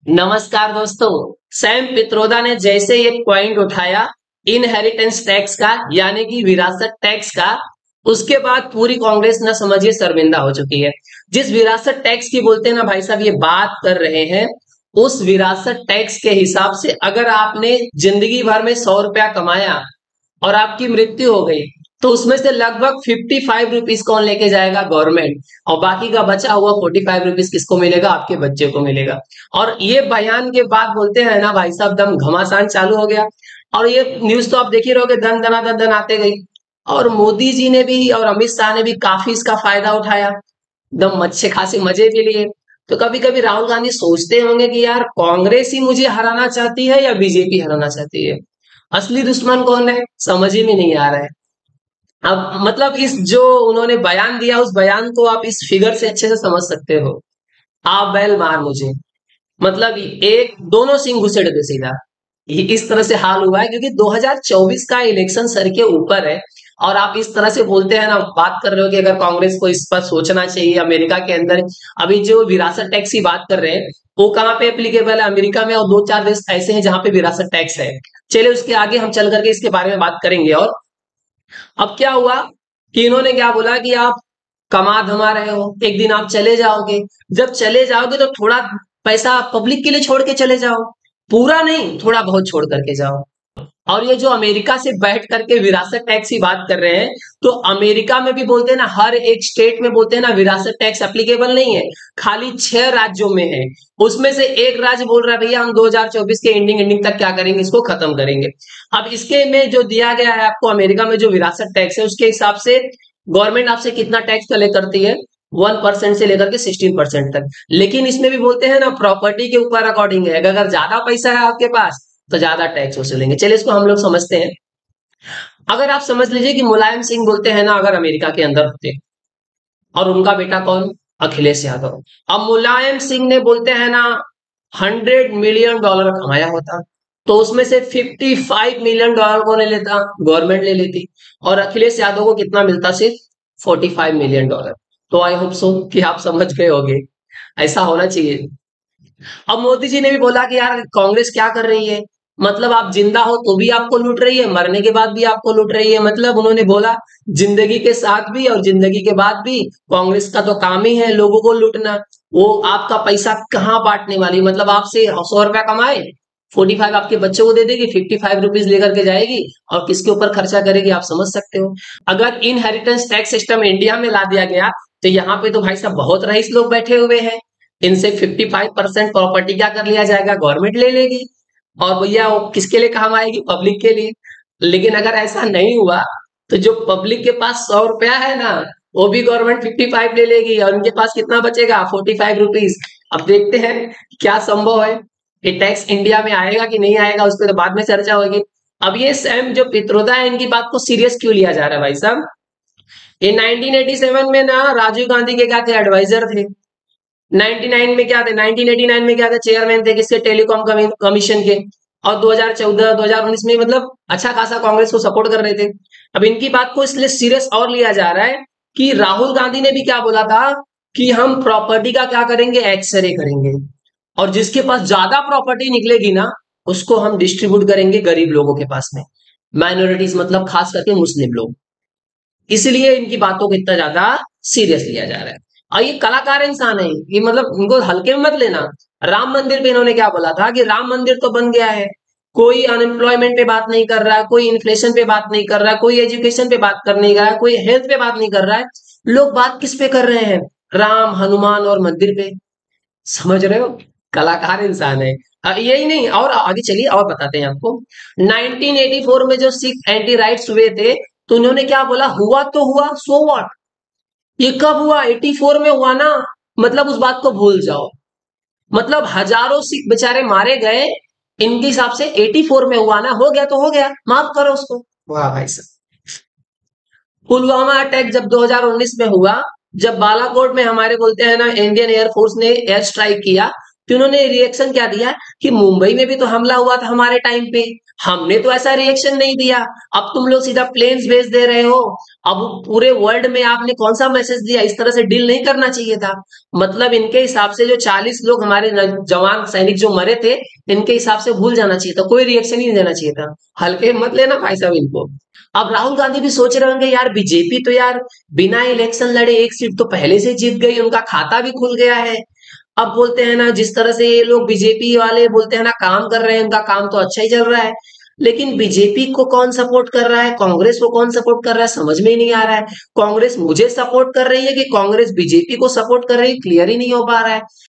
नमस्कार दोस्तों। सैम पित्रोदा ने जैसे एक पॉइंट उठाया इनहेरिटेंस टैक्स का यानी कि विरासत टैक्स का, उसके बाद पूरी कांग्रेस ना समझिए शर्मिंदा हो चुकी है। जिस विरासत टैक्स की बोलते हैं ना भाई साहब, ये बात कर रहे हैं उस विरासत टैक्स के हिसाब से अगर आपने जिंदगी भर में 100 रुपया कमाया और आपकी मृत्यु हो गई तो उसमें से लगभग 55 रुपीज कौन लेके जाएगा? गवर्नमेंट। और बाकी का बचा हुआ 45 रुपीज किसको मिलेगा? आपके बच्चे को मिलेगा। और ये बयान के बाद बोलते हैं ना भाई साहब, दम घमासान चालू हो गया। और ये न्यूज तो आप देख ही रहोगे, दन दना दन दन आते गई। और मोदी जी ने भी और अमित शाह ने भी काफी इसका फायदा उठाया, एकदम अच्छे खासे मजे भी लिए। तो कभी कभी राहुल गांधी सोचते होंगे कि यार कांग्रेस ही मुझे हराना चाहती है या बीजेपी हराना चाहती है, असली दुश्मन कौन है समझ ही में नहीं आ रहा है। अब मतलब इस जो उन्होंने बयान दिया उस बयान को आप इस फिगर से अच्छे से समझ सकते हो। आ बैल मार मुझे, मतलब एक दोनों सिंह घुसेड़ दे सीधा। ये इस तरह से हाल हुआ है क्योंकि 2024 का इलेक्शन सर के ऊपर है। और आप इस तरह से बोलते हैं ना, बात कर रहे हो कि अगर कांग्रेस को इस पर सोचना चाहिए अमेरिका के अंदर। अभी जो विरासत टैक्स की बात कर रहे हैं वो कहाँ पे एप्लीकेबल है? अमेरिका में और दो चार देश ऐसे हैं जहां पे विरासत टैक्स है। चलिए उसके आगे हम चल करके इसके बारे में बात करेंगे। और अब क्या हुआ कि इन्होंने क्या बोला कि आप कमा धमा रहे हो, एक दिन आप चले जाओगे। जब चले जाओगे तो थोड़ा पैसा पब्लिक के लिए छोड़ के चले जाओ, पूरा नहीं थोड़ा बहुत छोड़ करके जाओ। और ये जो अमेरिका से बैठ करके विरासत टैक्स की बात कर रहे हैं, तो अमेरिका में भी बोलते हैं ना, हर एक स्टेट में बोलते हैं ना विरासत टैक्स एप्लीकेबल नहीं है, खाली 6 राज्यों में है। उसमें से एक राज्य बोल रहा है भैया हम 2024 के एंडिंग एंडिंग तक क्या करेंगे, इसको खत्म करेंगे। अब इसके में जो दिया गया है आपको, अमेरिका में जो विरासत टैक्स है उसके हिसाब से गवर्नमेंट आपसे कितना टैक्स कलेक्ट करती है? 1% से लेकर के 16% तक। लेकिन इसमें भी बोलते हैं ना प्रॉपर्टी के ऊपर अकॉर्डिंग है, अगर ज्यादा पैसा है आपके पास तो ज्यादा टैक्स वसूलेंगे। चलिए इसको हम लोग समझते हैं। अगर आप समझ लीजिए कि मुलायम सिंह बोलते हैं ना अगर अमेरिका के अंदर होते, और उनका बेटा कौन? अखिलेश यादव। अब मुलायम सिंह ने बोलते हैं ना $100 मिलियन कमाया होता, तो उसमें से $55 मिलियन कौन ले लेता? गवर्नमेंट ले लेती। और अखिलेश यादव को कितना मिलता? सिर्फ $45 मिलियन। तो आई होप सो कि आप समझ गए होंगे, ऐसा होना चाहिए। अब मोदी जी ने भी बोला कि यार कांग्रेस क्या कर रही है, मतलब आप जिंदा हो तो भी आपको लूट रही है, मरने के बाद भी आपको लूट रही है। मतलब उन्होंने बोला जिंदगी के साथ भी और जिंदगी के बाद भी कांग्रेस का तो काम ही है लोगों को लूटना। वो आपका पैसा कहाँ बांटने वाली, मतलब आपसे 100 रुपया कमाए, 45 आपके बच्चे को दे देगी, 55 रुपीज लेकर के जाएगी और किसके ऊपर खर्चा करेगी आप समझ सकते हो। अगर इनहेरिटेंस टैक्स सिस्टम इंडिया में ला दिया गया तो यहाँ पे तो भाई साहब बहुत रईस लोग बैठे हुए हैं। इनसे 55% प्रॉपर्टी क्या कर लिया जाएगा? गवर्नमेंट ले लेगी। और भैया वो किसके लिए काम आएगी? पब्लिक के लिए। लेकिन अगर ऐसा नहीं हुआ तो जो पब्लिक के पास 100 रुपया है ना, वो भी गवर्नमेंट 55 ले लेगी और उनके पास कितना बचेगा? 45 रुपीज। अब देखते हैं क्या संभव है, ये टैक्स इंडिया में आएगा कि नहीं आएगा, उस पर तो बाद में चर्चा होगी। अब ये सैम जो पित्रोदा है इनकी बात को सीरियस क्यों लिया जा रहा है भाई साहब? ये 1987 में ना राजीव गांधी के क्या थे? एडवाइजर थे। 99 में क्या थे? 1989 में क्या थे? चेयरमैन थे किसके? टेलीकॉम कमीशन के। और 2014 2019 में मतलब अच्छा खासा कांग्रेस को सपोर्ट कर रहे थे। अब इनकी बात को इसलिए सीरियस और लिया जा रहा है कि राहुल गांधी ने भी क्या बोला था कि हम प्रॉपर्टी का क्या करेंगे? एक्सरे करेंगे। और जिसके पास ज्यादा प्रॉपर्टी निकलेगी ना उसको हम डिस्ट्रीब्यूट करेंगे गरीब लोगों के पास में, माइनॉरिटीज मतलब खास करके मुस्लिम लोग। इसलिए इनकी बातों को इतना ज्यादा सीरियस लिया जा रहा है। और ये कलाकार इंसान है, ये मतलब इनको हल्के में मत लेना। राम मंदिर पे इन्होंने क्या बोला था कि राम मंदिर तो बन गया है, कोई अनएम्प्लॉयमेंट पे बात नहीं कर रहा है, कोई इन्फ्लेशन पे बात नहीं कर रहा है, कोई एजुकेशन पे बात कर नहीं रहा है, कोई हेल्थ पे बात नहीं कर रहा है। लोग बात किस पे कर रहे हैं? राम हनुमान और मंदिर पे। समझ रहे हो? कलाकार इंसान है। यही नहीं, और आगे चलिए और बताते हैं आपको। 1984 में जो सिख एंटी राइट्स हुए थे तो उन्होंने क्या बोला? हुआ तो हुआ, सो व्हाट। ये कब हुआ? 84 में हुआ ना, मतलब उस बात को भूल जाओ। मतलब हजारों सिख बेचारे मारे गए, इनके हिसाब से 84 में हुआ ना, हो गया तो हो गया, माफ करो उसको। वाह भाई साहब। पुलवामा अटैक जब 2019 में हुआ, जब बालाकोट में हमारे बोलते हैं ना इंडियन एयरफोर्स ने एयर स्ट्राइक किया, तो उन्होंने रिएक्शन क्या दिया कि मुंबई में भी तो हमला हुआ था हमारे टाइम पे, हमने तो ऐसा रिएक्शन नहीं दिया, अब तुम लोग सीधा प्लेन्स भेज दे रहे हो, अब पूरे वर्ल्ड में आपने कौन सा मैसेज दिया, इस तरह से डील नहीं करना चाहिए था। मतलब इनके हिसाब से जो 40 लोग हमारे जवान सैनिक जो मरे थे, इनके हिसाब से भूल जाना चाहिए था, कोई रिएक्शन ही नहीं देना चाहिए था, हल्के मत लेना भाई साहब इनको। अब राहुल गांधी भी सोच रहे होंगे यार बीजेपी तो यार बिना इलेक्शन लड़े एक सीट तो पहले से जीत गई, उनका खाता भी खुल गया है। अब बोलते हैं ना, जिस तरह से ये लोग बीजेपी वाले बोलते हैं ना काम कर रहे हैं, उनका काम तो अच्छा ही चल रहा है, लेकिन बीजेपी को कौन सपोर्ट कर रहा है, कांग्रेस को कौन सपोर्ट कर रहा है, समझ में ही नहीं आ रहा है। कांग्रेस मुझे सपोर्ट कर रही है कि कांग्रेस बीजेपी को सपोर्ट कर रही है, क्लियर ही नहीं हो पा रहा है।